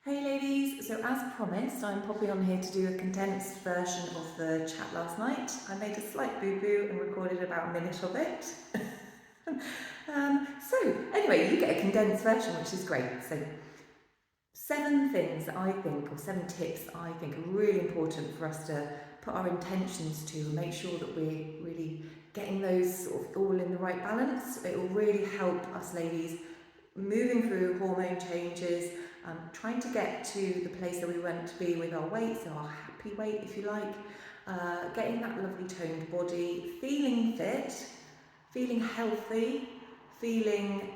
Hey ladies, so as promised, I'm popping on here to do a condensed version of the chat last night. I made a slight boo-boo and recorded about a minute of it. So anyway, you get a condensed version, which is great. So 7 things that I think, or 7 tips I think are really important for us to put our intentions to, make sure that we're really getting those sort of all in the right balance. It will really help us ladies moving through hormone changes, trying to get to the place that we want to be with our weight, so our happy weight if you like, getting that lovely toned body, feeling fit, feeling healthy, feeling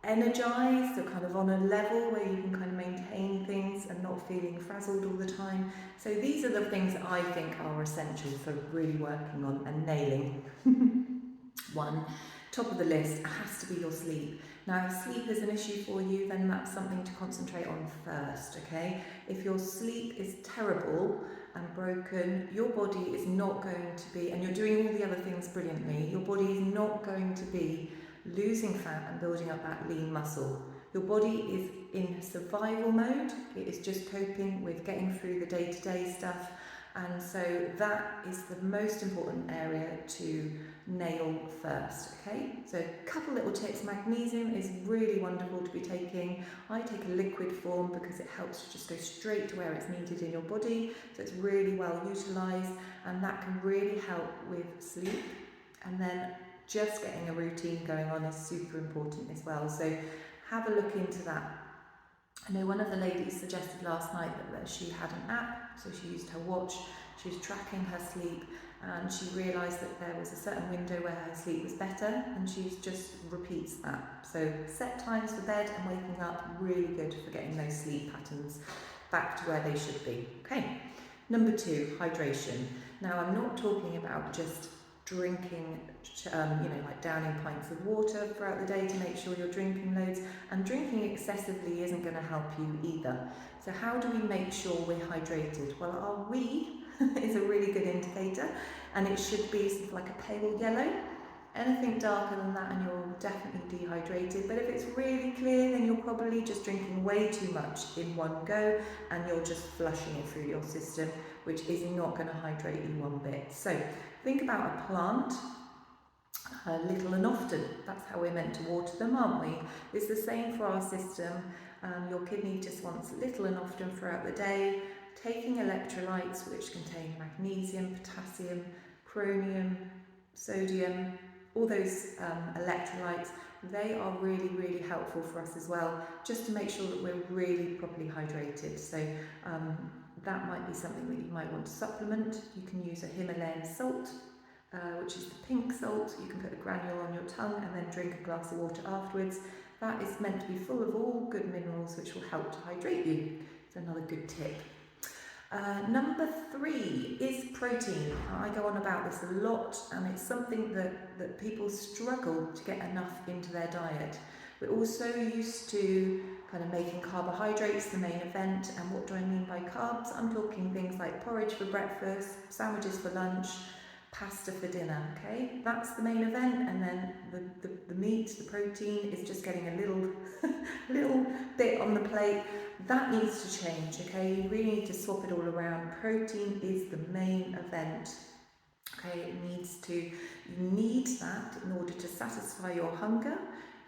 energized, or kind of on a level where you can kind of maintain things and not feeling frazzled all the time. So these are the things that I think are essential for really working on and nailing. One, top of the list has to be your sleep. Now, if sleep is an issue for you, then that's something to concentrate on first, okay? If your sleep is terrible and broken, your body is not going to be, and you're doing all the other things brilliantly, your body is not going to be losing fat and building up that lean muscle. Your body is in survival mode. It is just coping with getting through the day-to-day stuff. And so that is the most important area to nail first, okay? So a couple little tips. Magnesium is really wonderful to be taking. I take a liquid form because it helps to just go straight to where it's needed in your body. So it's really well utilised, and that can really help with sleep. And then just getting a routine going on is super important as well. So have a look into that. I know one of the ladies suggested last night that she had an app, so she used her watch, she was tracking her sleep, and she realised that there was a certain window where her sleep was better, and she just repeats that. So set times for bed and waking up, really good for getting those sleep patterns back to where they should be. Okay, number 2, hydration. Now I'm not talking about just drinking, like downing pints of water throughout the day to make sure you're drinking loads, and drinking excessively isn't going to help you either. So how do we make sure we're hydrated? Well, our wee is a really good indicator, and it should be sort of like a pale yellow. Anything darker than that and you're definitely dehydrated, but if it's really clear, then you're probably just drinking way too much in one go and you're just flushing it through your system, which is not going to hydrate you one bit. So think about a plant, little and often. That's how we're meant to water them, aren't we? It's the same for our system. Your kidney just wants little and often throughout the day, taking electrolytes which contain magnesium, potassium, chromium, sodium, all those electrolytes. They are really, really helpful for us as well, just to make sure that we're really properly hydrated. So that might be something that you might want to supplement. You can use a Himalayan salt, which is the pink salt. You can put a granule on your tongue and then drink a glass of water afterwards. That is meant to be full of all good minerals which will help to hydrate you. It's another good tip. Number 3 is protein. I go on about this a lot, and it's something that people struggle to get enough into their diet. We're also used to kind of making carbohydrates the main event, and what do I mean by carbs? I'm talking things like porridge for breakfast, sandwiches for lunch, pasta for dinner, okay? That's the main event, and then the meat, the protein is just getting a little bit on the plate. That needs to change, okay? You really need to swap it all around. Protein is the main event, okay? You need that in order to satisfy your hunger.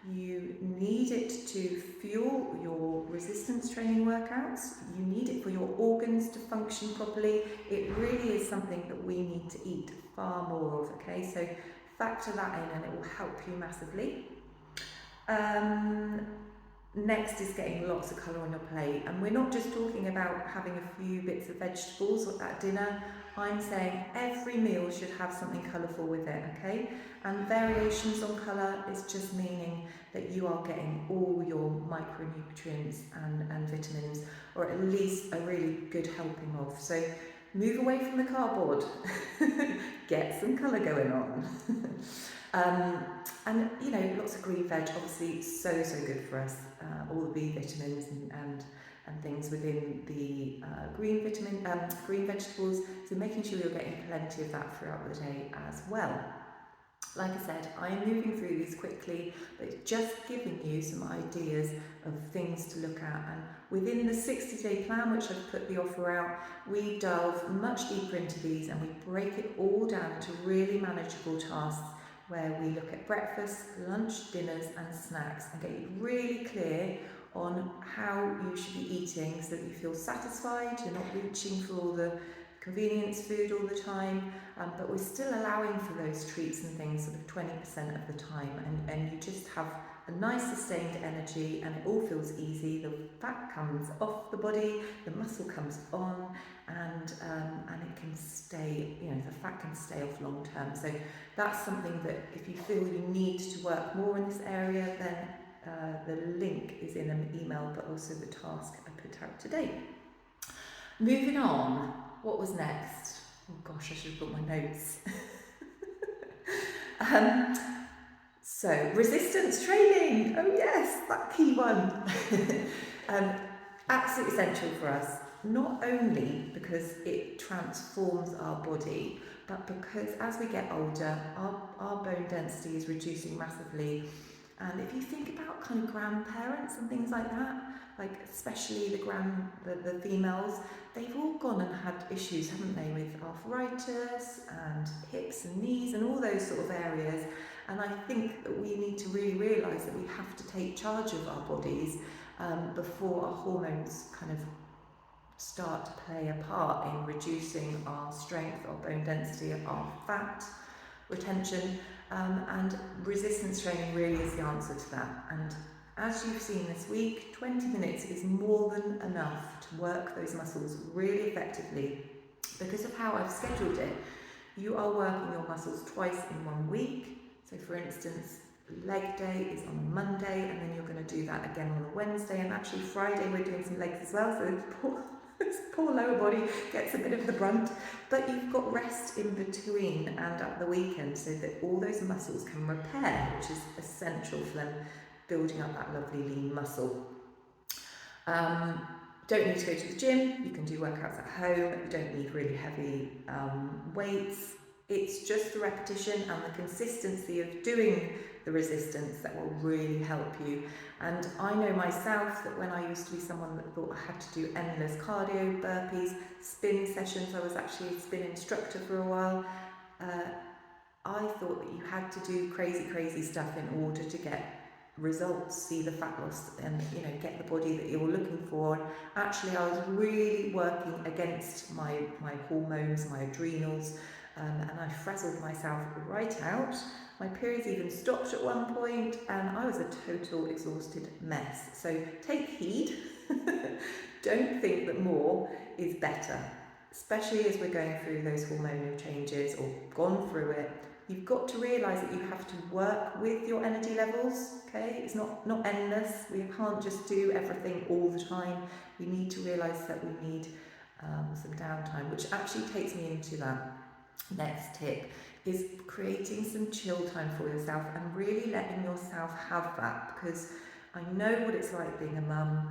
You need it to fuel your resistance training workouts. You need it for your organs to function properly. It really is something that we need to eat far more of, okay? So factor that in and it will help you massively. Next is getting lots of colour on your plate, and we're not just talking about having a few bits of vegetables at dinner. I'm saying every meal should have something colourful with it, okay? And variations on colour is just meaning that you are getting all your micronutrients and vitamins, or at least a really good helping of. So move away from the cardboard, get some colour going on. And lots of green veg, obviously so good for us. All the B vitamins and things within the green vegetables. So making sure you're getting plenty of that throughout the day as well. Like I said, I am moving through these quickly, but it's just giving you some ideas of things to look at. And within the 60-day plan, which I've put the offer out, we delve much deeper into these and we break it all down into really manageable tasks where we look at breakfast, lunch, dinners and snacks and get you really clear on how you should be eating so that you feel satisfied, you're not reaching for all the convenience food all the time, but we're still allowing for those treats and things sort of 20% of the time, and you just have a nice sustained energy and it all feels easy. The fat comes off the body, the muscle comes on, and it can stay, you know, the fat can stay off long term. So that's something that if you feel you need to work more in this area, then the link is in an email, but also the task I put out today. Moving on, what was next? Oh gosh, I should have got my notes. So, resistance training. Oh yes, that key one. Absolutely essential for us, not only because it transforms our body, but because as we get older, our bone density is reducing massively. And if you think about kind of grandparents and things like that, like especially the females, they've all gone and had issues, haven't they, with arthritis and hips and knees and all those sort of areas. And I think that we need to really realise that we have to take charge of our bodies before our hormones kind of start to play a part in reducing our strength, our bone density, our fat retention, and resistance training really is the answer to that. And as you've seen this week, 20 minutes is more than enough to work those muscles really effectively. Because of how I've scheduled it, you are working your muscles twice in 1 week. So for instance, leg day is on a Monday, and then you're going to do that again on a Wednesday, and actually Friday we're doing some legs as well, so this poor lower body gets a bit of the brunt, but you've got rest in between and at the weekend so that all those muscles can repair, which is essential for them building up that lovely lean muscle. Don't need to go to the gym, you can do workouts at home, you don't need really heavy weights. It's just the repetition and the consistency of doing the resistance that will really help you. And I know myself that when I used to be someone that thought I had to do endless cardio, burpees, spin sessions, I was actually a spin instructor for a while, I thought that you had to do crazy stuff in order to get results, see the fat loss and, you know, get the body that you're looking for. Actually, I was really working against my hormones, my adrenals, and I frazzled myself right out. My periods even stopped at one point and I was a total exhausted mess. So take heed. Don't think that more is better, especially as we're going through those hormonal changes or gone through it. You've got to realise that you have to work with your energy levels, okay? It's not endless. We can't just do everything all the time. We need to realise that we need some downtime, which actually takes me into that next tip, is creating some chill time for yourself and really letting yourself have that, because I know what it's like being a mum,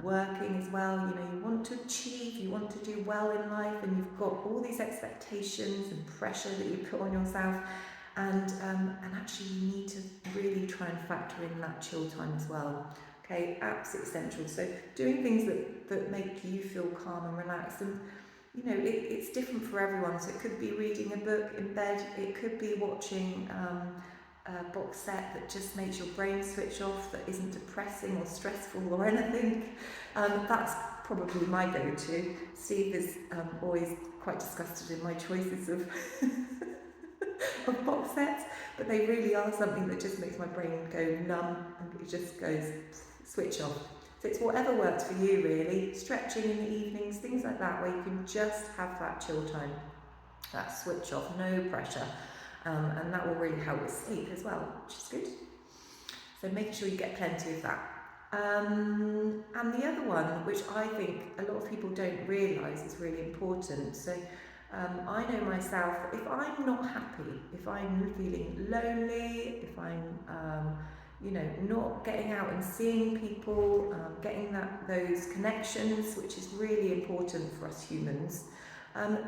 working as well. You know, you want to achieve, you want to do well in life, and you've got all these expectations and pressure that you put on yourself, and actually you need to really try and factor in that chill time as well. Okay, absolutely essential. So doing things that make you feel calm and relaxed, and you know, it's different for everyone. So it could be reading a book in bed, it could be watching a box set that just makes your brain switch off, that isn't depressing or stressful or anything. That's probably my go-to. Steve is always quite disgusted in my choices of of box sets, but they really are something that just makes my brain go numb and it just goes switch off. So it's whatever works for you really, stretching in the evenings, things like that, where you can just have that chill time, that switch off, no pressure, and that will really help with sleep as well, which is good. So making sure you get plenty of that. And the other one, which I think a lot of people don't realise is really important, so I know myself, if I'm not happy, if I'm feeling lonely, if I'm you know, not getting out and seeing people, getting those connections, which is really important for us humans,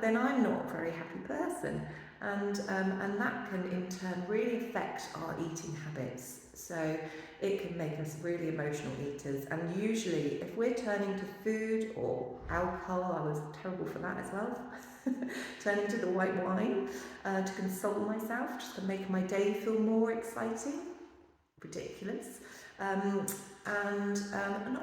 then I'm not a very happy person. and that can in turn really affect our eating habits. So it can make us really emotional eaters, and usually if we're turning to food or alcohol, I was terrible for that as well, turning to the white wine to console myself, just to make my day feel more exciting, ridiculous. And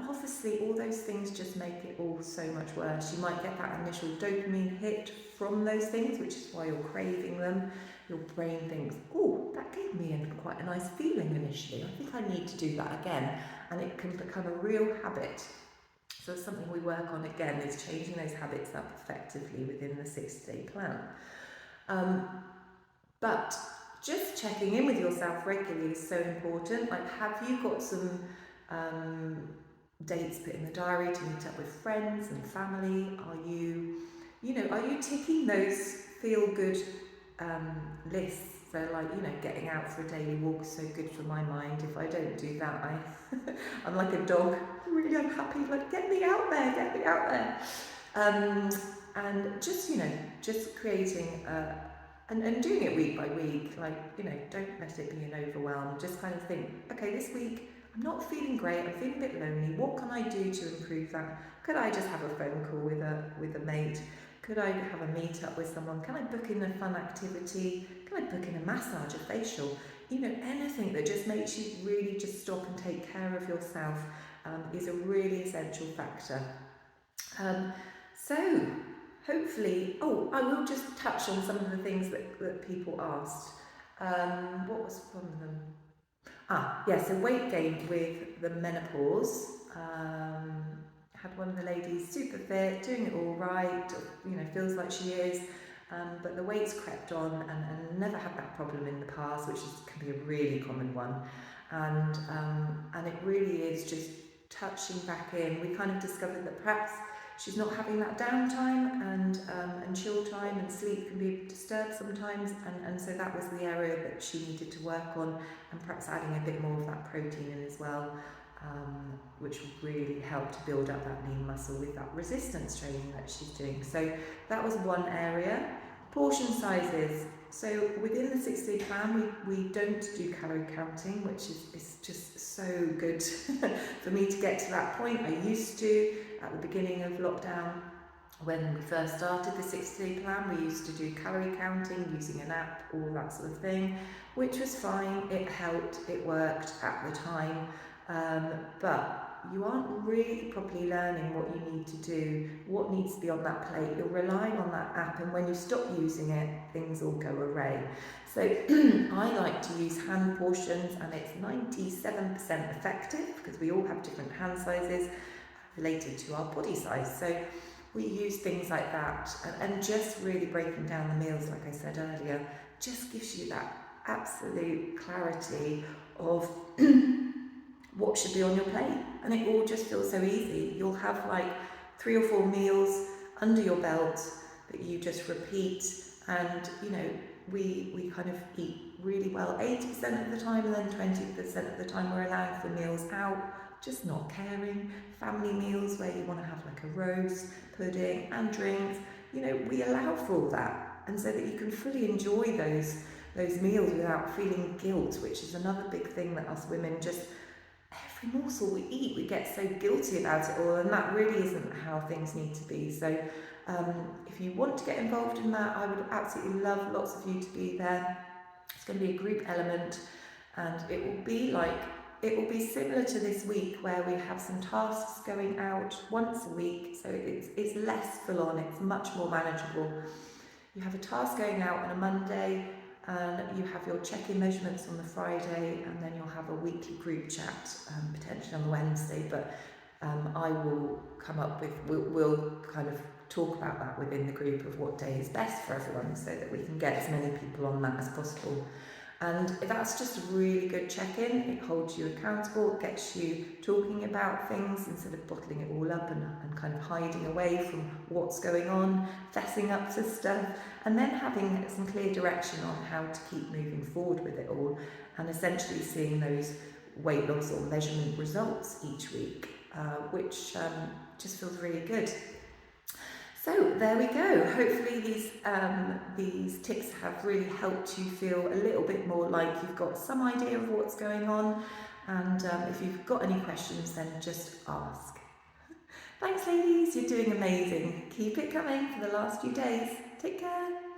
obviously all those things just make it all so much worse. You might get that initial dopamine hit from those things, which is why you're craving them. Your brain thinks, oh, that gave me quite a nice feeling initially. I think I need to do that again. And it can become a real habit. So something we work on again is changing those habits up effectively within the 60-day plan. But just checking in with yourself regularly is so important. Like, have you got some dates put in the diary to meet up with friends and family? Are you ticking those feel-good lists? So like, getting out for a daily walk is so good for my mind. If I don't do that, I'm like a dog, really unhappy, like, get me out there. And just creating and doing it week by week, like, don't let it be an overwhelm. Just kind of think, okay, this week I'm not feeling great, I'm feeling a bit lonely, what can I do to improve that? Could I just have a phone call with a mate? Could I have a meet up with someone? Can I book in a fun activity? Can I book in a massage, a facial? Anything that just makes you really just stop and take care of yourself is a really essential factor. So hopefully, I will just touch on some of the things that people asked. What was one of them? So weight gain with the menopause. Had one of the ladies super fit, doing it all right, feels like she is, but the weight's crept on and never had that problem in the past, which can be a really common one. And it really is just touching back in. We kind of discovered that perhaps she's not having that downtime, and chill time and sleep can be disturbed sometimes, and so that was the area that she needed to work on, and perhaps adding a bit more of that protein in as well, which will really help to build up that lean muscle with that resistance training that she's doing. So that was one area. Portion sizes. So within the 60-day plan, we don't do calorie counting, which is just so good for me to get to that point. I used to at the beginning of lockdown. When we first started the 60-day plan, we used to do calorie counting using an app, all that sort of thing, which was fine. It helped, it worked at the time, but you aren't really properly learning what you need to do, what needs to be on that plate. You're relying on that app, and when you stop using it, things all go awry. So I like to use hand portions, and it's 97% effective because we all have different hand sizes related to our body size. So we use things like that, and just really breaking down the meals, like I said earlier, just gives you that absolute clarity of what should be on your plate, and it all just feels so easy. You'll have like 3 or 4 meals under your belt that you just repeat, and we kind of eat really well 80% of the time, and then 20% of the time we're allowing for meals out, just not caring. Family meals where you want to have like a roast, pudding and drinks, we allow for all that, and so that you can fully enjoy those meals without feeling guilt, which is another big thing that us women just, every morsel we eat, we get so guilty about it all, and that really isn't how things need to be. So if you want to get involved in that, I would absolutely love lots of you to be there. It's going to be a group element, and it will be similar to this week, where we have some tasks going out once a week, so it's less full on, it's much more manageable. You have a task going out on a Monday, and you have your check-in measurements on the Friday, and then you'll have a weekly group chat, potentially on the Wednesday, but I will come up with, we'll kind of talk about that within the group of what day is best for everyone, so that we can get as many people on that as possible. And that's just a really good check-in. It holds you accountable, it gets you talking about things instead of bottling it all up and kind of hiding away from what's going on, fessing up to stuff, and then having some clear direction on how to keep moving forward with it all, and essentially seeing those weight loss or measurement results each week, which just feels really good. So there we go. Hopefully these tips have really helped you feel a little bit more like you've got some idea of what's going on. And if you've got any questions, then just ask. Thanks, ladies. You're doing amazing. Keep it coming for the last few days. Take care.